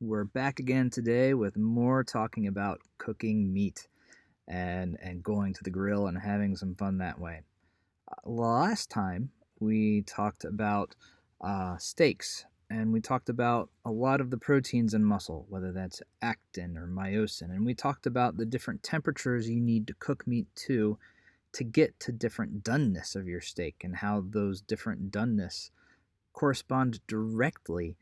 We're back again today with more talking about cooking meat and going to the grill and having some fun that way. Last time we talked about steaks, and we talked about a lot of the proteins in muscle, whether that's actin or myosin, and we talked about the different temperatures you need to cook meat to get to different doneness of your steak and how those different doneness correspond directly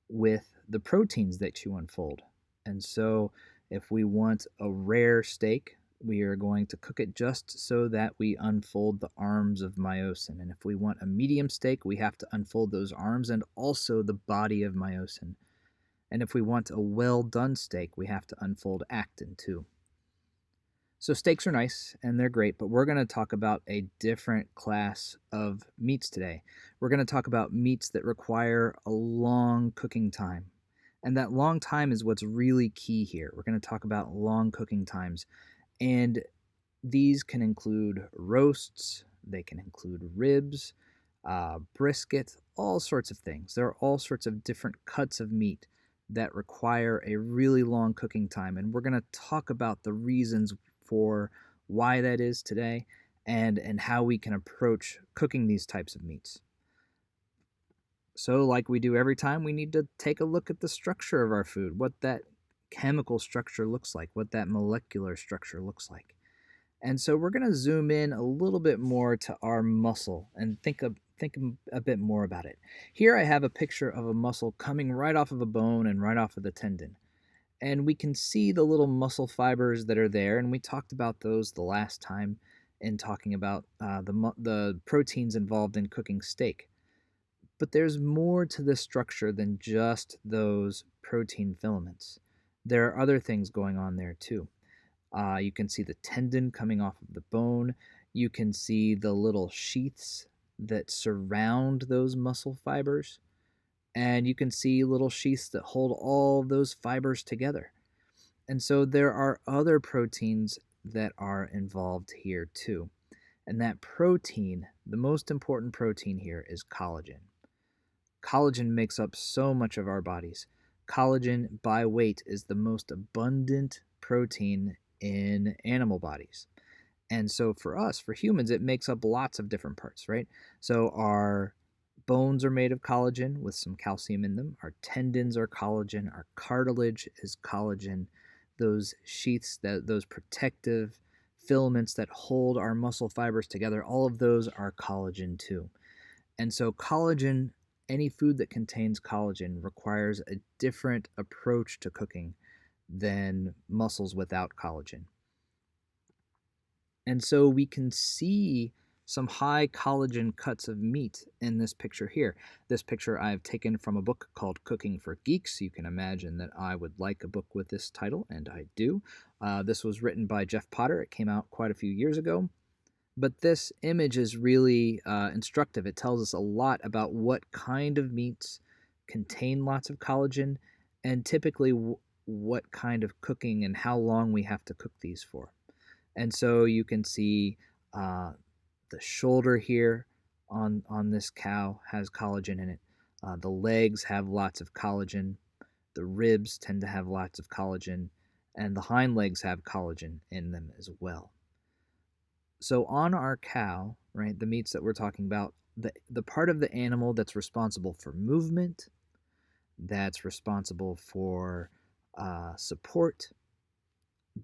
with the proteins that you unfold. And so, if we want a rare steak, we are going to cook it just so that we unfold the arms of myosin. And if we want a medium steak, we have to unfold those arms and also the body of myosin. And if we want a well done steak, we have to unfold actin too. So steaks are nice and they're great, but we're going to talk about a different class of meats today. We're going to talk about meats that require a long cooking time. And that long time is what's really key here. We're going to talk about long cooking times. And these can include roasts, they can include ribs, brisket, all sorts of things. There are all sorts of different cuts of meat that require a really long cooking time. And we're going to talk about the reasons for why that is today and how we can approach cooking these types of meats. So, like we do every time, we need to take a look at the structure of our food, what that chemical structure looks like, what that molecular structure looks like. And so we're going to zoom in a little bit more to our muscle and think a bit more about it. Here I have a picture of a muscle coming right off of a bone and right off of the tendon. And we can see the little muscle fibers that are there, and we talked about those the last time in talking about the proteins involved in cooking steak. But there's more to this structure than just those protein filaments. There are other things going on there too. You can see the tendon coming off of the bone. You can see the little sheaths that surround those muscle fibers. And you can see little sheaths that hold all those fibers together. And so there are other proteins that are involved here too. And that protein, the most important protein here, is collagen. Collagen makes up so much of our bodies. Collagen by weight is the most abundant protein in animal bodies. And so for us, for humans, it makes up lots of different parts, right? So our bones are made of collagen with some calcium in them. Our tendons are collagen. Our cartilage is collagen. Those sheaths, those protective filaments that hold our muscle fibers together, all of those are collagen too. And so collagen, any food that contains collagen requires a different approach to cooking than muscles without collagen. And so we can see some high collagen cuts of meat in this picture here. This picture I've taken from a book called Cooking for Geeks. You can imagine that I would like a book with this title, and I do. This was written by Jeff Potter. It came out quite a few years ago. But this image is really instructive. It tells us a lot about what kind of meats contain lots of collagen and typically what kind of cooking and how long we have to cook these for. And so you can see the shoulder here on this cow has collagen in it. The legs have lots of collagen. The ribs tend to have lots of collagen. And the hind legs have collagen in them as well. So on our cow, right, the meats that we're talking about, the part of the animal that's responsible for movement, that's responsible for support,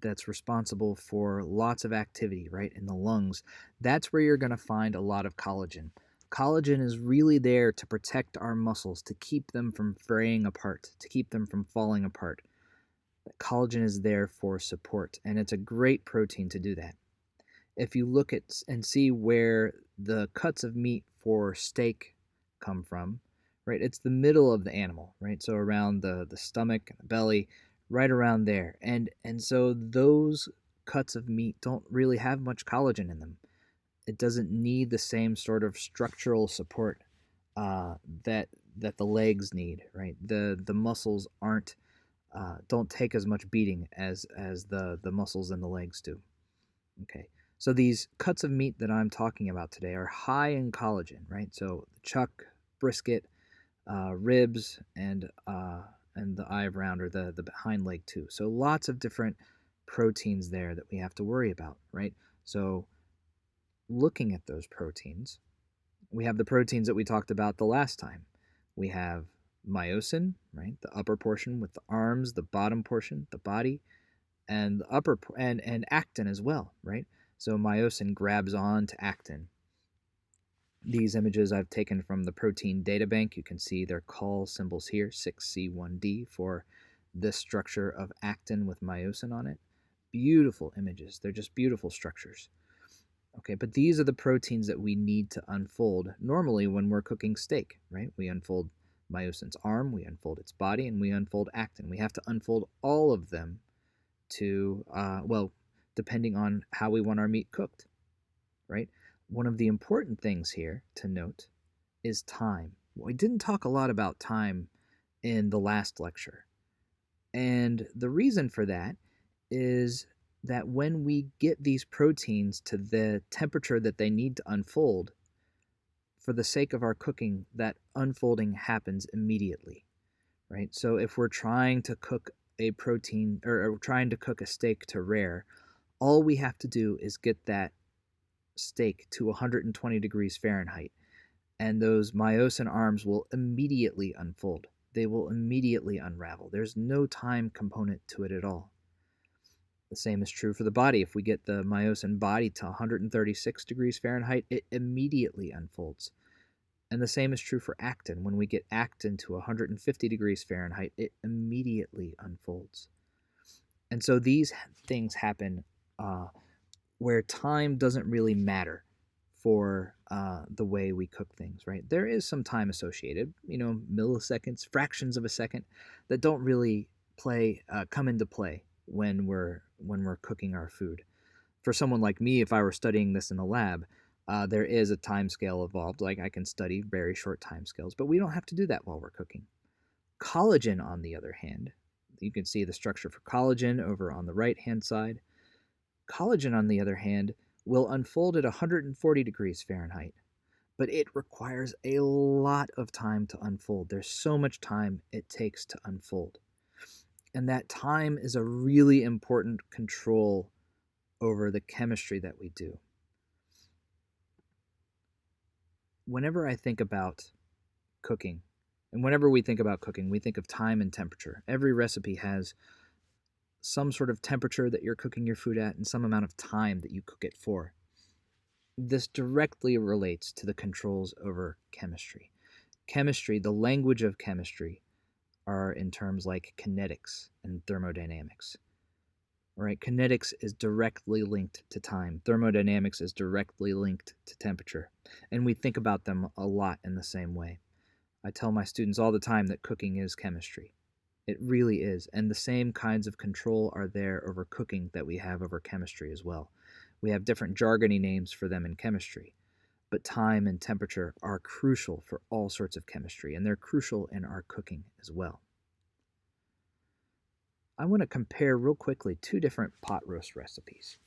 that's responsible for lots of activity, right, in the lungs, that's where you're going to find a lot of collagen. Collagen is really there to protect our muscles, to keep them from fraying apart, to keep them from falling apart. Collagen is there for support, and it's a great protein to do that. If you look at and see where the cuts of meat for steak come from, right, it's the middle of the animal, right, so around the stomach and the belly, right around there. And so those cuts of meat don't really have much collagen in them. It doesn't need the same sort of structural support that the legs need, right? The muscles don't take as much beating as the muscles in the legs do. Okay, so these cuts of meat that I'm talking about today are high in collagen, right? So the chuck, brisket, ribs, and eye of round, or the hind leg too. So lots of different proteins there that we have to worry about, right? So looking at those proteins, we have the proteins that we talked about the last time. We have myosin, right? The upper portion with the arms, the bottom portion, the body, and the upper and actin as well, right? So myosin grabs on to actin. These images I've taken from the protein data bank. You can see their call symbols here, 6C1D, for this structure of actin with myosin on it. Beautiful images. They're just beautiful structures. Okay, but these are the proteins that we need to unfold normally when we're cooking steak, right? We unfold myosin's arm, we unfold its body, and we unfold actin. We have to unfold all of them to, well, depending on how we want our meat cooked, right? One of the important things here to note is time. We didn't talk a lot about time in the last lecture. And the reason for that is that when we get these proteins to the temperature that they need to unfold, for the sake of our cooking, that unfolding happens immediately, right? So if we're trying to cook a protein or trying to cook a steak to rare, all we have to do is get that steak to 120 degrees Fahrenheit, and those myosin arms will immediately unfold. They will immediately unravel. There's no time component to it at all. The same is true for the body. If we get the myosin body to 136 degrees Fahrenheit, it immediately unfolds. And the same is true for actin. When we get actin to 150 degrees Fahrenheit, it immediately unfolds. And so these things happen where time doesn't really matter for the way we cook things, right? There is some time associated, milliseconds, fractions of a second, that don't really come into play when we're cooking our food. For someone like me, if I were studying this in the lab, there is a time scale involved. Like, I can study very short time scales, but we don't have to do that while we're cooking. Collagen, on the other hand, you can see the structure for collagen over on the right-hand side. Collagen, on the other hand, will unfold at 140 degrees Fahrenheit, but it requires a lot of time to unfold. There's so much time it takes to unfold. And that time is a really important control over the chemistry that we do. Whenever I think about cooking, and whenever we think about cooking, we think of time and temperature. Every recipe has some sort of temperature that you're cooking your food at and some amount of time that you cook it for. This directly relates to the controls over chemistry. Chemistry, the language of chemistry, are in terms like kinetics and thermodynamics. Right? Kinetics is directly linked to time. Thermodynamics is directly linked to temperature. And we think about them a lot in the same way. I tell my students all the time that cooking is chemistry. It really is. And the same kinds of control are there over cooking that we have over chemistry as well. We have different jargony names for them in chemistry, but time and temperature are crucial for all sorts of chemistry, and they're crucial in our cooking as well. I want to compare real quickly two different pot roast recipes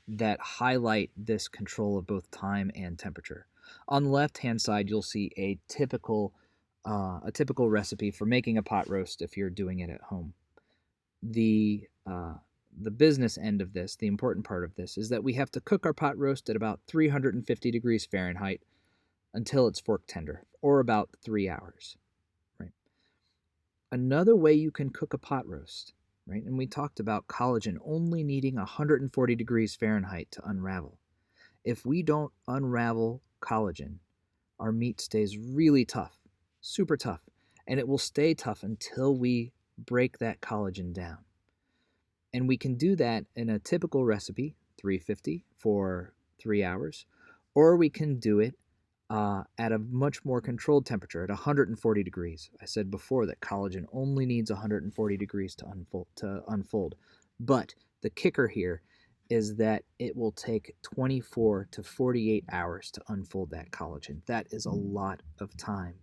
that highlight this control of both time and temperature. On the left-hand side, you'll see a typical recipe for making a pot roast if you're doing it at home. The business end of this, the important part of this, is that we have to cook our pot roast at about 350 degrees Fahrenheit until it's fork tender, or about 3 hours. Right. Another way you can cook a pot roast, right? And we talked about collagen only needing 140 degrees Fahrenheit to unravel. If we don't unravel collagen, our meat stays really tough, super tough, and it will stay tough until we break that collagen down. And we can do that in a typical recipe, 350 for 3 hours, or we can do it at a much more controlled temperature, at 140 degrees. I said before that collagen only needs 140 degrees to unfold. But the kicker here is that it will take 24 to 48 hours to unfold that collagen. That is a lot of time.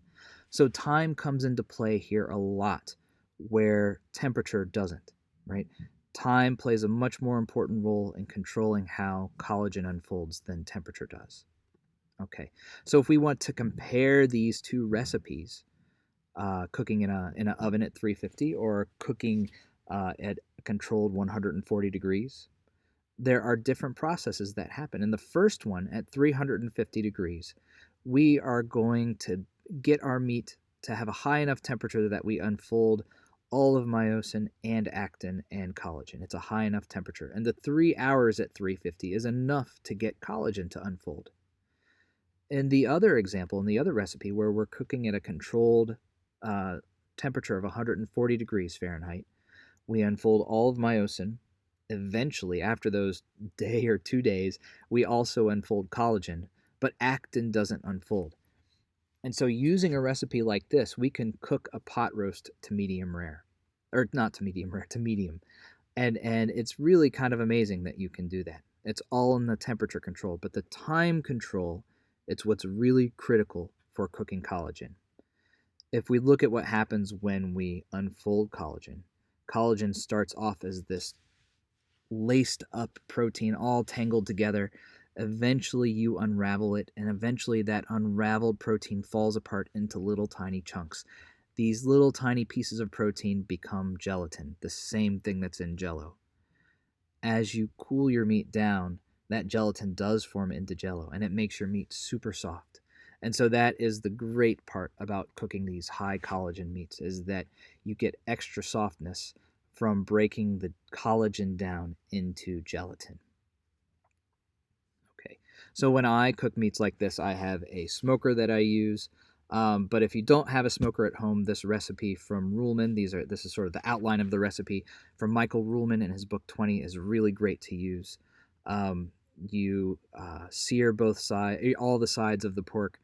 So time comes into play here a lot where temperature doesn't, right? Time plays a much more important role in controlling how collagen unfolds than temperature does. Okay, so if we want to compare these two recipes, cooking in an oven at 350 or cooking at a controlled 140 degrees. There are different processes that happen. In the first one, at 350 degrees, we are going to get our meat to have a high enough temperature that we unfold all of myosin and actin and collagen. It's a high enough temperature. And the 3 hours at 350 is enough to get collagen to unfold. In the other example, in the other recipe, where we're cooking at a controlled temperature of 140 degrees Fahrenheit, we unfold all of myosin. Eventually, after those day or 2 days, we also unfold collagen, but actin doesn't unfold. And so using a recipe like this, we can cook a pot roast to medium rare. Or not to medium rare, to medium. And it's really kind of amazing that you can do that. It's all in the temperature control, but the time control, it's what's really critical for cooking collagen. If we look at what happens when we unfold collagen, collagen starts off as this laced up protein all tangled together. Eventually you unravel it, and eventually that unraveled protein falls apart into little tiny chunks. These little tiny pieces of protein become gelatin, the same thing that's in Jell-O. As you cool your meat down, that gelatin does form into Jell-O, and it makes your meat super soft. And so that is the great part about cooking these high collagen meats, is that you get extra softness from breaking the collagen down into gelatin. Okay, so when I cook meats like this, I have a smoker that I use. But if you don't have a smoker at home, this recipe from Ruhlman, this is sort of the outline of the recipe from Michael Ruhlman in his book 20, is really great to use. You sear both sides, all the sides of the pork.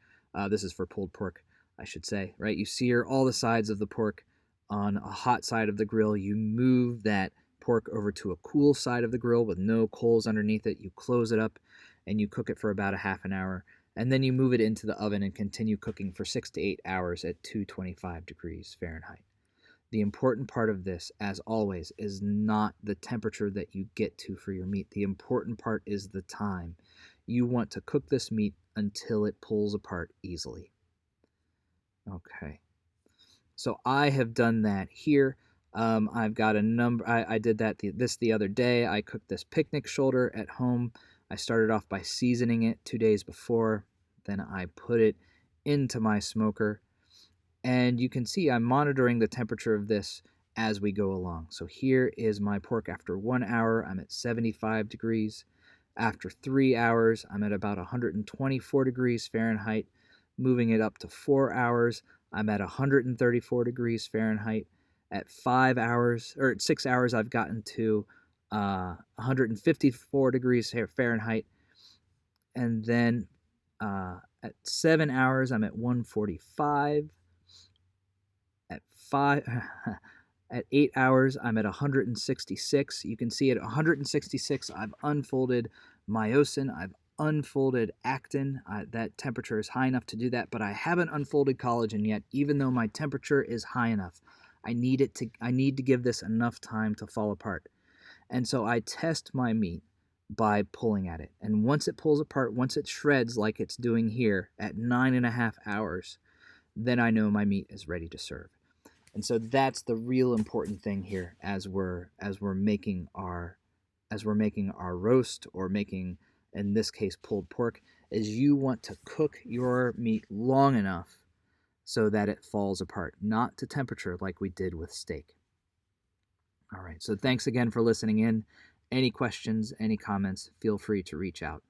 This is for pulled pork, I should say, right? You sear all the sides of the pork on a hot side of the grill. You move that pork over to a cool side of the grill with no coals underneath it. You close it up and you cook it for about a half an hour. And then you move it into the oven and continue cooking for 6 to 8 hours at 225 degrees Fahrenheit. The important part of this, as always, is not the temperature that you get to for your meat. The important part is the time. You want to cook this meat until it pulls apart easily. Okay. So I have done that here. I've got a number. I did that the other day. I cooked this picnic shoulder at home. I started off by seasoning it 2 days before. Then I put it into my smoker. And you can see I'm monitoring the temperature of this as we go along. So here is my pork after 1 hour. I'm at 75 degrees. After 3 hours, I'm at about 124 degrees Fahrenheit. Moving it up to 4 hours, I'm at 134 degrees Fahrenheit. At 5 hours, or at 6 hours, I've gotten to 154 degrees Fahrenheit. And then at 7 hours, I'm at 145. At 8 hours, I'm at 166. You can see at 166, I've unfolded myosin, I've unfolded actin. That temperature is high enough to do that, but I haven't unfolded collagen yet, even though my temperature is high enough. I need to give this enough time to fall apart. And so I test my meat by pulling at it. And once it pulls apart, once it shreds like it's doing here at 9.5 hours, then I know my meat is ready to serve. And so that's the real important thing here as we're making our roast, or making, in this case, pulled pork, is you want to cook your meat long enough so that it falls apart, not to temperature like we did with steak. All right, so thanks again for listening in. Any questions, any comments, feel free to reach out.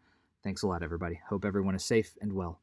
Thanks a lot, everybody. Hope everyone is safe and well.